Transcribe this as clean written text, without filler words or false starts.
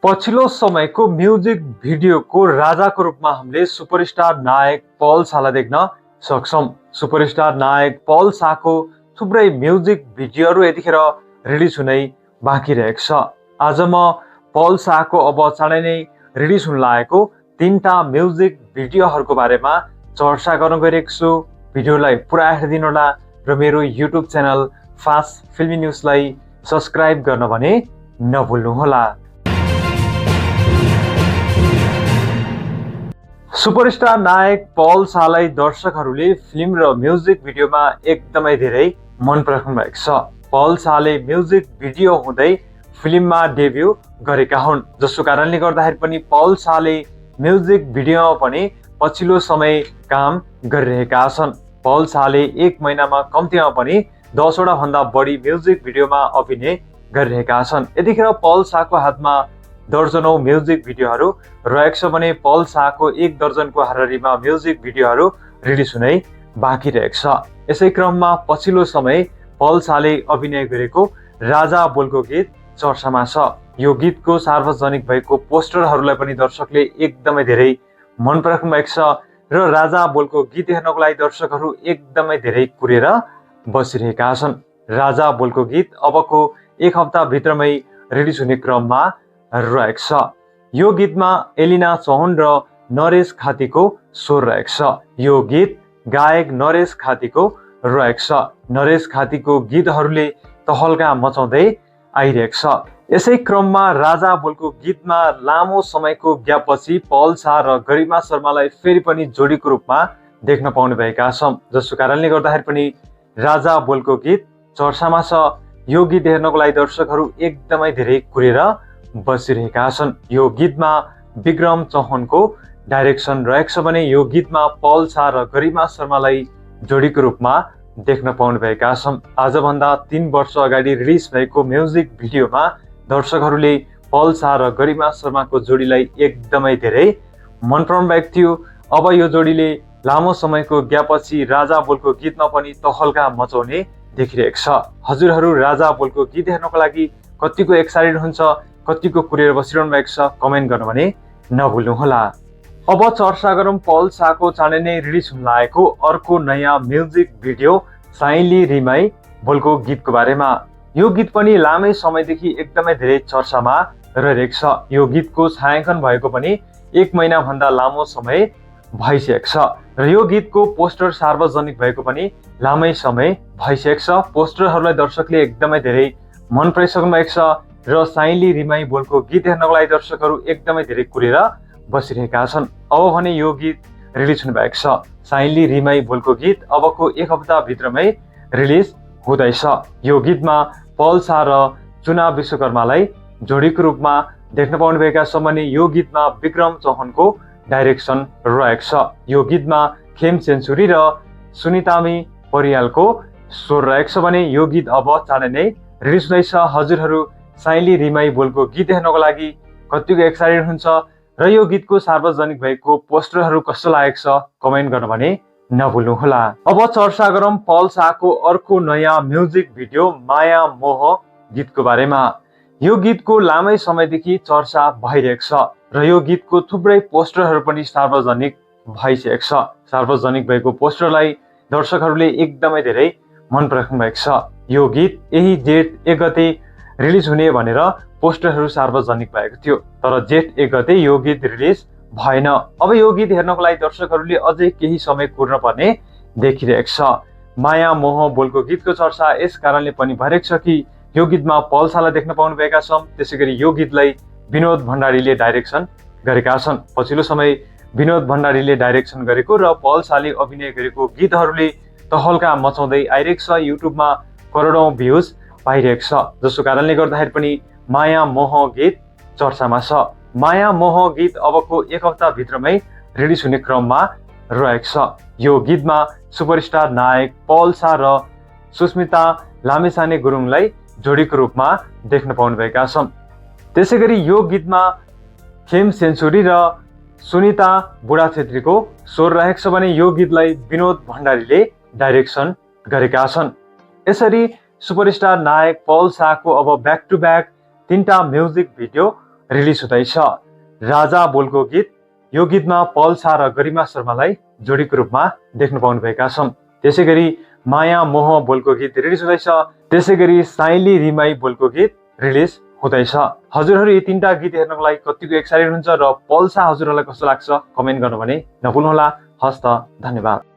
पछिल्लो समयको म्युजिक भिडियोको राजाको रूपमा हामीले सुपरस्टार नायक पल शाहलाई देख्न सक्छौं। सुपरस्टार नायक पल शाहको थुप्रै म्युजिक भिडियोहरू यतिखेर रिलिज हुनै बाँकी रहेको छ। आज म पल शाहको अब चाँडै नै रिलिज हुन लागेको 3टा म्युजिक भिडियोहरूको बारेमा चर्चा गर्न गइरहेको छु। भिडियोलाई पुरा हेरिदिनु होला र मेरो युट्युब च्यानल फास्ट फिल्मी न्युजलाई सब्स्क्राइब गर्न भने नभुल्नु होला। सुपरस्टार नायक पल शाहलाई दर्शकहरूले फिल्म र म्युजिक भिडियोमा एकदमै धेरै मन पराउनु भएको छ। पल शाहले म्युजिक भिडियो हुँदै फिल्ममा डेब्यु गरेका हुन्, जसको कारणले गर्दाखेरि पनि पल शाहले म्युजिक भिडियोमा पनि पछिल्लो समय काम गरिरहेका छन्। पल शाहले 1 महिनामा कम्तीमा पनि 10वटा भन्दा बढी म्युजिक भिडियोमा अभिनय गरिरहेका छन्। यतिखेर पल शाहको हातमा दर्जनौं म्युजिक भिडियोहरू रहेको छ भने पल शाहको 1 दर्जनको हाराहारीमा म्युजिक भिडियोहरू रिलिज हुनै बाँकी रहेको छ। यसै क्रममा पछिल्लो समय पल शाहले अभिनय गरेको राजा बोलको गीत चर्चामा छ। यो गीतको सार्वजनिक भएको पोस्टरहरूलाई पनि दर्शकले एकदमै धेरै मन पराउनु भएको छ र राजा बोलको गीत हेर्नको लागि दर्शकहरू एकदमै धेरै कुरेर बसिरहेका छन्। राजा बोलको गीत अबको 1 हप्ता भित्रमै रिलिज हुने क्रममा रहेको छ। यो गीतमा एलिना चौहान र नरेश खातीको स्वर रहेको छ। यो गीत गायक नरेश खातीको रहेको छ। नरेश खातीको गीतहरूले तहल्का मचाउँदै आइरहेको छ। यसै क्रममा राजा बोलको गीतमा लामो समयको ग्यापपछि पल शाह र गरिमा शर्मालाई फेरि पनि जोडीको रूपमा देख्न पाउने भएका छौं, जसको कारणले गर्दाखेरि पनि राजा बोलको गीत चर्चामा छ। यो गीत हेर्नको लागि दर्शकहरू एकदमै धेरै कुरेर बसिरहेका छन्। यो गीतमा विक्रम चौहानको डाइरेक्सन रहेको छ भने यो गीतमा पल शाह र गरिमा शर्मालाई जोडीको रूपमा देख्न पाउने भएका छौं। आजभन्दा 3 वर्ष अगाडि रिलिज भएको म्युजिक भिडियोमा दर्शकहरूले पल शाह र गरिमा शर्माको जोडीलाई एकदमै धेरै मन पराउनु भएको थियो। अब यो जोडीले लामो समयको ग्यापपछि राजा बोलको गीतमा पनि तहल्का मचाउने देखिरहेको छ। हजुरहरू राजा बोलको गीत हेर्नको लागि कतिको एक्साइटेड हुन्छ, कतिको कुरेर बसिरहनु भएको छ, कमेन्ट गर्न भने नभुल्नु होला। अब चर्चा गरौँ पल शाहको चाँडै नै रिलिज हुन लागेको अर्को नयाँ म्युजिक भिडियो साइली रिमाई बोलको गीतको बारेमा। यो गीत पनि लामै समयदेखि एकदमै धेरै चर्चामा रहेको छ। यो गीतको छायाङ्कन भएको पनि 1 महिना भन्दा लामो समय भइसकेको छ र यो गीतको पोस्टर सार्वजनिक भएको पनि लामै समय भइसकेको छ। पोस्टरहरूलाई दर्शकले एकदमै धेरै मन पराइसक्नु भएको छ र साइली रिमाई बोलको गीत हेर्नको लागि दर्शकहरू एकदमै धेरै कुरेर बसिरहेका छन्। अब भने यो गीत रिलिज हुने भएको छ। साइली रिमाई बोलको गीत अबको 1 हप्ता भित्रमै रिलिज हुँदैछ। यो गीतमा पल शाह र चुना विश्वकर्मालाई जोडीको रूपमा देख्न पाउने भएका छौं भने यो गीतमा विक्रम चौहानको डाइरेक्सन रहेको छ। यो गीतमा खेम सेन्चुरी र सुनितामी परियालको स्वर रहेको छ भने यो गीत अब चाँडै नै रिलिज हुँदैछ। हजुरहरू साइली रिमाई बोलको गीत हेर्नको लागि कतिको एक्साइटेड हुन्छ र यो गीतको सार्वजनिक भएको पोस्टरहरू कस्तो लागेको छ कमेन्ट गर्न भने नभुल्नु होला। अब चर्चा गरौँ पल शाहको अर्को नयाँ म्युजिक भिडियो माया मोह गीतको बारेमा। यो गीतको लामै समयदेखि चर्चा भइरहेको छ र यो गीतको थुप्रै पोस्टरहरू पनि सार्वजनिक भइसकेको छ। सार्वजनिक भएको पोस्टरलाई दर्शकहरूले एकदमै धेरै मन पराउनु भएको छ। यो गीत यही जेठ 1 गते रिलिज हुने भनेर पोस्टरहरू सार्वजनिक भएको थियो, तर जेठ 1 गते यो गीत रिलिज भएन। अब यो गीत हेर्नको लागि दर्शकहरूले अझै केही समय कुर्न पर्ने देखिरहेको छ। माया मोह बोलको गीतको चर्चा यस कारणले पनि भइरहेको छ कि यो गीतमा पल शाहलाई देख्न पाउनु भएका छौं। त्यसैगरी यो गीतलाई विनोद भण्डारीले डाइरेक्सन गरेका छन्। पछिल्लो समय विनोद भण्डारीले डाइरेक्सन गरेको र पल शाहले अभिनय गरेको गीतहरूले तहल्का मचाउँदै आइरहेको छ। युट्युबमा करोडौं भ्युज पाइरहेको छ, जसको कारणले गर्दाखेरि पनि माया मोह गीत चर्चामा छ। माया मोह गीत अबको 1 हप्ता भित्रमै रिलिज हुने क्रममा रहेको छ। यो गीतमा सुपरस्टार नायक पल शाह र सुस्मिता लामिछाने गुरुङलाई जोडीको रूपमा देख्न पाउनु भएका छौं। त्यसैगरी यो गीतमा खेम सेन्चुरी र सुनिता बुढा छेत्रीको स्वर रहेको छ भने यो गीतलाई विनोद भण्डारीले डाइरेक्सन गरेका छन्। यसरी सुपरस्टार नायक पल शाहको अब ब्याक टु ब्याक 3टा म्युजिक भिडियो रिलिज हुँदैछ। राजा बोलको गीत, यो गीतमा पल्सा र गरिमा शर्मालाई जोडीको रूपमा देख्न पाउनुभएका छौँ। त्यसै गरी माया मोह बोलको गीत रिलिज हुँदैछ। त्यसै गरी साइली रिमाई बोलको गीत रिलिज हुँदैछ। हजुरहरू यी तीनटा गीत हेर्नको लागि कतिको एक्साइटेड हुन्छ र पल्सा हजुरहरूलाई कस्तो लाग्छ कमेन्ट गर्नु भने नभुल्नुहोला। हस्त, धन्यवाद।